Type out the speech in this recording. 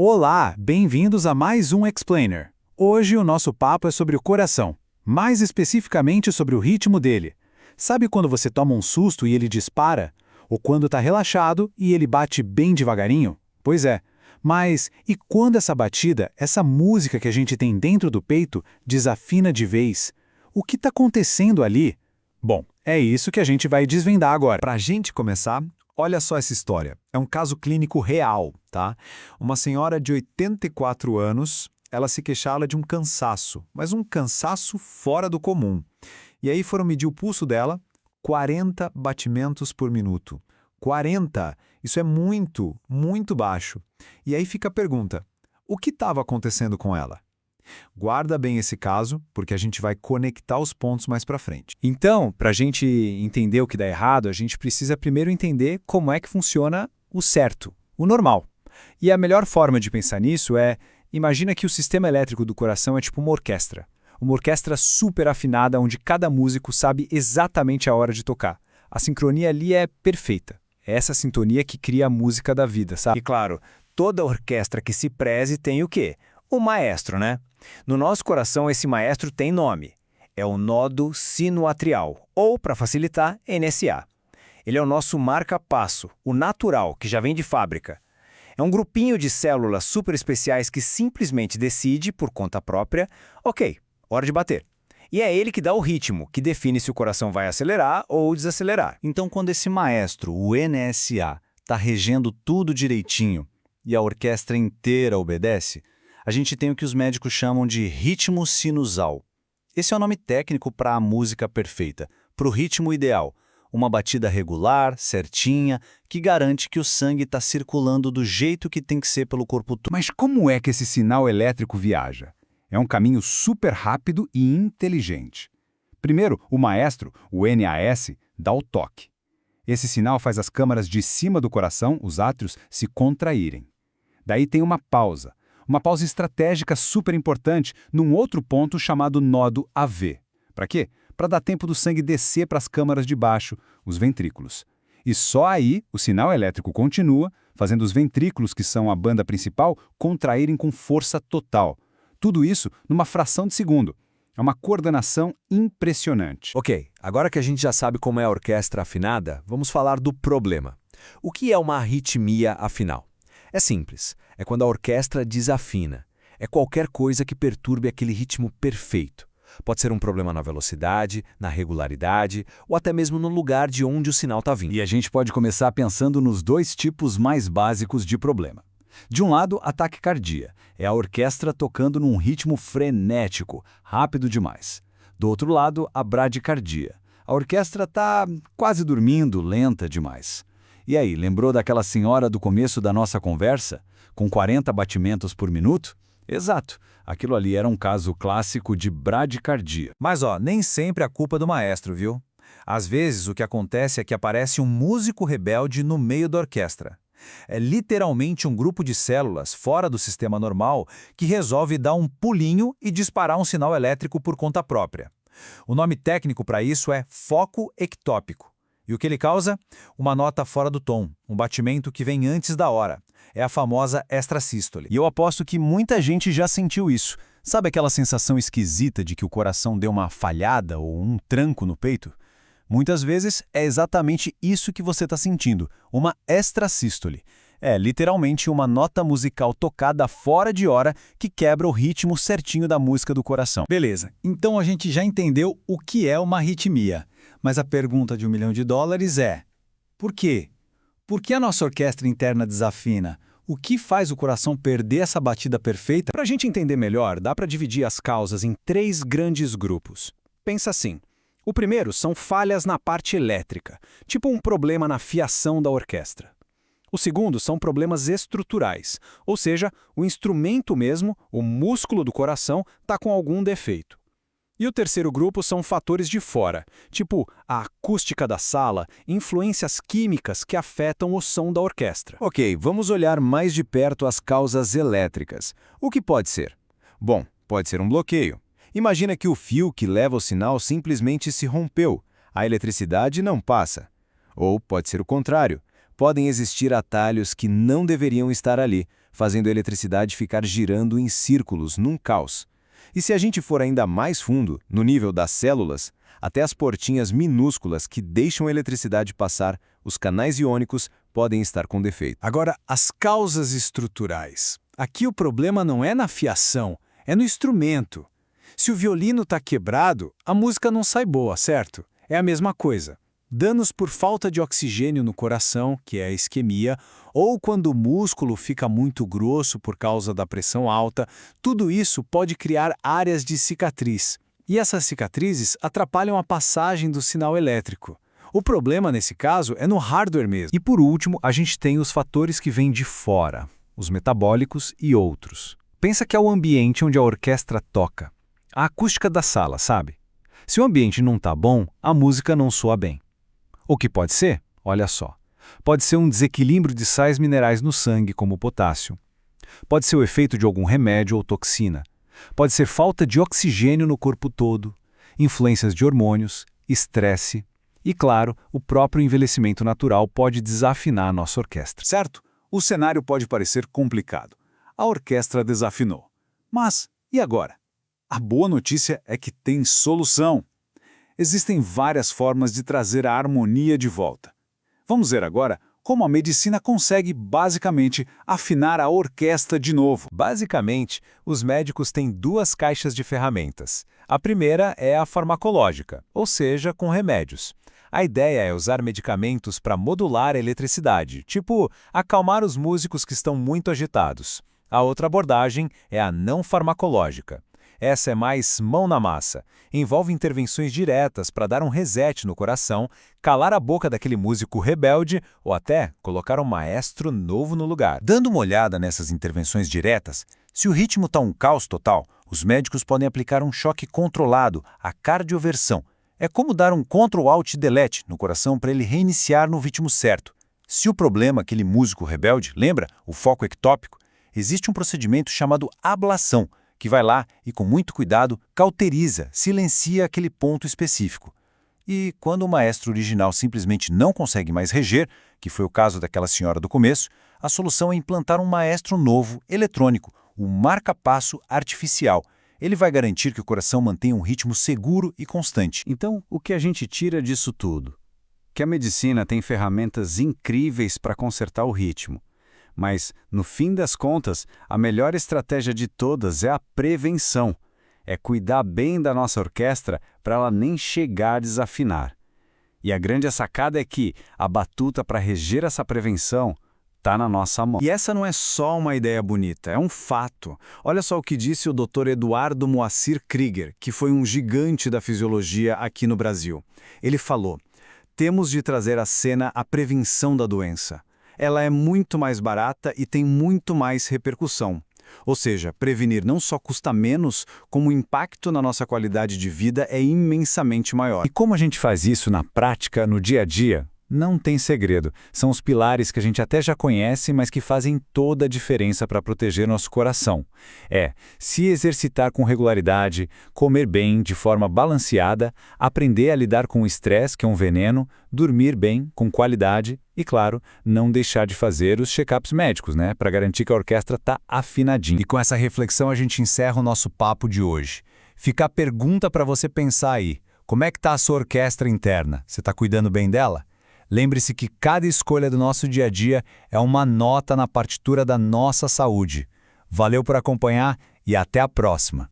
Olá, bem-vindos a mais um Explainer. Hoje o nosso papo é sobre o coração, mais especificamente sobre o ritmo dele. Sabe quando você toma um susto e ele dispara? Ou quando está relaxado e ele bate bem devagarinho? Pois é. Mas e quando essa batida, essa música que a gente tem dentro do peito, desafina de vez? O que está acontecendo ali? Bom, é isso que a gente vai desvendar agora. Para a gente começar, olha só essa história. É um caso clínico real, tá? Uma senhora de 84 anos, ela se queixava de um cansaço, mas um cansaço fora do comum. E aí foram medir o pulso dela, 40 batimentos por minuto. 40! Isso é muito, muito baixo. E aí fica a pergunta, o que estava acontecendo com ela? Guarda bem esse caso, porque a gente vai conectar os pontos mais para frente. Então, para a gente entender o que dá errado, a gente precisa primeiro entender como é que funciona o certo, o normal. E a melhor forma de pensar nisso é, imagina que o sistema elétrico do coração é tipo uma orquestra. Uma orquestra super afinada onde cada músico sabe exatamente a hora de tocar. A sincronia ali é perfeita. É essa sintonia que cria a música da vida, sabe? E claro, toda orquestra que se preze tem o quê? O maestro, né? No nosso coração, esse maestro tem nome. É o nódo sinoatrial, ou, para facilitar, NSA. Ele é o nosso marca-passo, o natural, que já vem de fábrica. É um grupinho de células super especiais que simplesmente decide, por conta própria, ok, hora de bater. E é ele que dá o ritmo, que define se o coração vai acelerar ou desacelerar. Então, quando esse maestro, o NSA, está regendo tudo direitinho e a orquestra inteira obedece, a gente tem o que os médicos chamam de ritmo sinusal. Esse é o nome técnico para a música perfeita, para o ritmo ideal. Uma batida regular, certinha, que garante que o sangue está circulando do jeito que tem que ser pelo corpo todo. Mas como é que esse sinal elétrico viaja? É um caminho super rápido e inteligente. Primeiro, o maestro, o NAS, dá o toque. Esse sinal faz as câmaras de cima do coração, os átrios, se contraírem. Daí tem uma pausa estratégica super importante num outro ponto chamado nódo AV. Para quê? Para dar tempo do sangue descer para as câmaras de baixo, os ventrículos. E só aí o sinal elétrico continua, fazendo os ventrículos, que são a banda principal, contraírem com força total. Tudo isso numa fração de segundo. É uma coordenação impressionante. Ok, agora que a gente já sabe como é a orquestra afinada, vamos falar do problema. O que é uma arritmia afinal? É simples, é quando a orquestra desafina. É qualquer coisa que perturbe aquele ritmo perfeito. Pode ser um problema na velocidade, na regularidade ou até mesmo no lugar de onde o sinal está vindo. E a gente pode começar pensando nos dois tipos mais básicos de problema. De um lado, a taquicardia. É a orquestra tocando num ritmo frenético, rápido demais. Do outro lado, a bradicardia. A orquestra está quase dormindo, lenta demais. E aí, lembrou daquela senhora do começo da nossa conversa, com 40 batimentos por minuto? Exato, aquilo ali era um caso clássico de bradicardia. Mas nem sempre a culpa é do maestro, viu? Às vezes o que acontece é que aparece um músico rebelde no meio da orquestra. É literalmente um grupo de células fora do sistema normal que resolve dar um pulinho e disparar um sinal elétrico por conta própria. O nome técnico para isso é foco ectópico. E o que ele causa? Uma nota fora do tom, um batimento que vem antes da hora. É a famosa extrasístole. E eu aposto que muita gente já sentiu isso. Sabe aquela sensação esquisita de que o coração deu uma falhada ou um tranco no peito? Muitas vezes é exatamente isso que você está sentindo, uma extrasístole. É literalmente uma nota musical tocada fora de hora que quebra o ritmo certinho da música do coração. Beleza, então a gente já entendeu o que é uma arritmia. Mas a pergunta de $1 milhão é: por quê? Por que a nossa orquestra interna desafina? O que faz o coração perder essa batida perfeita? Para a gente entender melhor, dá para dividir as causas em 3 grandes grupos. Pensa assim. O primeiro são falhas na parte elétrica, tipo um problema na fiação da orquestra. O segundo são problemas estruturais, ou seja, o instrumento mesmo, o músculo do coração, está com algum defeito. E o terceiro grupo são fatores de fora, tipo a acústica da sala, influências químicas que afetam o som da orquestra. Ok, vamos olhar mais de perto as causas elétricas. O que pode ser? Bom, pode ser um bloqueio. Imagina que o fio que leva o sinal simplesmente se rompeu. A eletricidade não passa. Ou pode ser o contrário. podem existir atalhos que não deveriam estar ali, fazendo a eletricidade ficar girando em círculos, num caos. E se a gente for ainda mais fundo, no nível das células, até as portinhas minúsculas que deixam a eletricidade passar, os canais iônicos, podem estar com defeito. Agora, as causas estruturais. Aqui o problema não é na fiação, é no instrumento. Se o violino está quebrado, a música não sai boa, certo? É a mesma coisa. Danos por falta de oxigênio no coração, que é a isquemia, ou quando o músculo fica muito grosso por causa da pressão alta, tudo isso pode criar áreas de cicatriz. E essas cicatrizes atrapalham a passagem do sinal elétrico. O problema, nesse caso, é no hardware mesmo. E por último, a gente tem os fatores que vêm de fora, os metabólicos e outros. Pensa que é o ambiente onde a orquestra toca. A acústica da sala, sabe? Se o ambiente não está bom, a música não soa bem. O que pode ser? Olha só. Pode ser um desequilíbrio de sais minerais no sangue, como o potássio. Pode ser o efeito de algum remédio ou toxina. Pode ser falta de oxigênio no corpo todo, influências de hormônios, estresse e, claro, o próprio envelhecimento natural pode desafinar a nossa orquestra. Certo? O cenário pode parecer complicado. A orquestra desafinou. Mas, e agora? A boa notícia é que tem solução. Existem várias formas de trazer a harmonia de volta. Vamos ver agora como a medicina consegue, basicamente, afinar a orquestra de novo. Basicamente, os médicos têm duas caixas de ferramentas. A primeira é a farmacológica, ou seja, com remédios. A ideia é usar medicamentos para modular a eletricidade, tipo acalmar os músicos que estão muito agitados. A outra abordagem é a não farmacológica. Essa é mais mão na massa. Envolve intervenções diretas para dar um reset no coração, calar a boca daquele músico rebelde ou até colocar um maestro novo no lugar. Dando uma olhada nessas intervenções diretas, se o ritmo está um caos total, os médicos podem aplicar um choque controlado, a cardioversão. É como dar um Ctrl-Alt-Delete no coração para ele reiniciar no ritmo certo. Se o problema é aquele músico rebelde, lembra? O foco ectópico, existe um procedimento chamado ablação, que vai lá e, com muito cuidado, cauteriza, silencia aquele ponto específico. E quando o maestro original simplesmente não consegue mais reger, que foi o caso daquela senhora do começo, a solução é implantar um maestro novo, eletrônico, um marca-passo artificial. Ele vai garantir que o coração mantenha um ritmo seguro e constante. Então, o que a gente tira disso tudo? Que a medicina tem ferramentas incríveis para consertar o ritmo. Mas, no fim das contas, a melhor estratégia de todas é a prevenção. É cuidar bem da nossa orquestra para ela nem chegar a desafinar. E a grande sacada é que a batuta para reger essa prevenção está na nossa mão. E essa não é só uma ideia bonita, é um fato. Olha só o que disse o Dr. Eduardo Moacir Krieger, que foi um gigante da fisiologia aqui no Brasil. Ele falou: temos de trazer à cena a prevenção da doença. Ela é muito mais barata e tem muito mais repercussão. Ou seja, prevenir não só custa menos, como o impacto na nossa qualidade de vida é imensamente maior. E como a gente faz isso na prática, no dia a dia? Não tem segredo. São os pilares que a gente até já conhece, mas que fazem toda a diferença para proteger nosso coração. É se exercitar com regularidade, comer bem, de forma balanceada, aprender a lidar com o estresse, que é um veneno, dormir bem, com qualidade e, claro, não deixar de fazer os check-ups médicos, né, para garantir que a orquestra está afinadinha. E com essa reflexão a gente encerra o nosso papo de hoje. Fica a pergunta para você pensar aí. Como é que está a sua orquestra interna? Você está cuidando bem dela? Lembre-se que cada escolha do nosso dia a dia é uma nota na partitura da nossa saúde. Valeu por acompanhar e até a próxima!